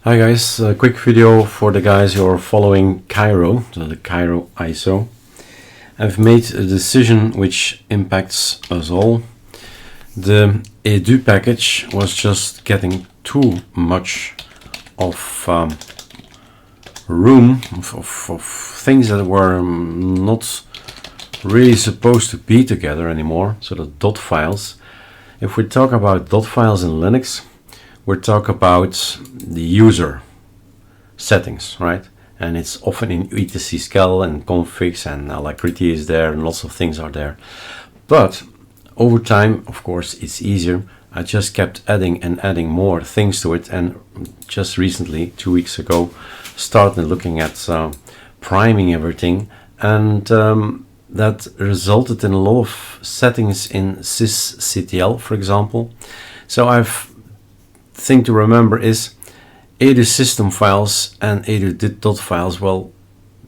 Hi guys, a quick video for the guys who are following Kiro, so the Kiro ISO. I've made a decision which impacts us all. The edu package was just getting too much of room, of things that were not really supposed to be together anymore, so the dot files. If we talk about dot files in Linux, we talk about the user settings, right? And it's often in etc and configs, and alacrity is there, and lots of things are there. But over time, of course, it's easier. I just kept adding and adding more things to it, and just recently, 2 weeks ago, started looking at priming everything, and that resulted in a lot of settings in sysctl, for example. So thing to remember is edu-system files and edu files. Well,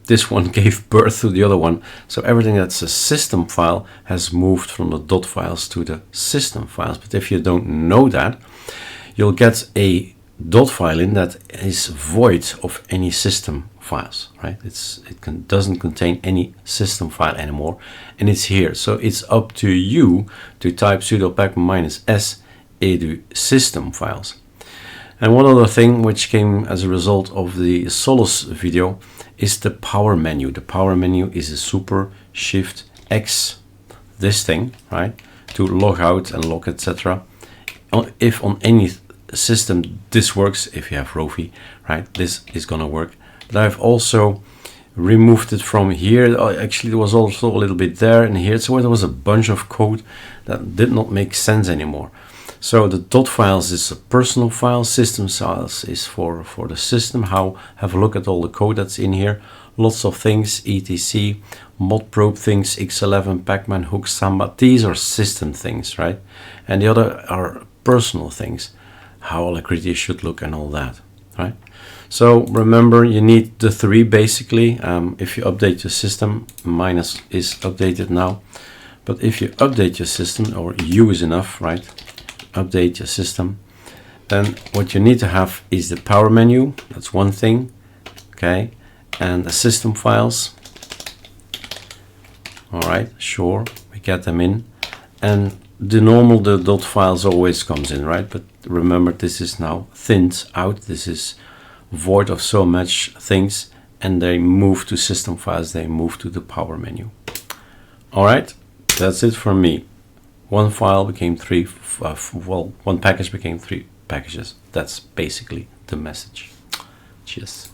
this one gave birth to the other one, so everything that's a system file has moved from the dot files to the system files. But if you don't know that, you'll get a dot file in that is void of any system files, right? Doesn't contain any system file anymore, and it's here. So it's up to you to type sudo -s edu-system files. And one other thing which came as a result of the Solus video is the power menu. The power menu is a super shift X, this thing, right, to log out and log, etc. If on any system this works, if you have Rofi, right, this is gonna work. But I've also removed it from here. Actually, there was also a little bit there and here, so there was a bunch of code that did not make sense anymore. So the dot files is a personal file, system files is for the system. Have a look at all the code that's in here. Lots of things, etc, mod probe things, X11, pacman, hook, samba. These are system things, right? And the other are personal things, how alacrity should look and all that, right? So remember, you need the three basically. If you update your system, mine is updated now. But if you update your system, or U is enough, right? Update your system, then what you need to have is the power menu. That's one thing, okay, and the system files. All right, sure, we get them in, and the dot files always comes in, right? But remember, this is now thinned out. This is void of so much things, and they move to system files. They move to the power menu. All right, that's it for me. One file became three, well, one package became three packages. That's basically the message. Cheers.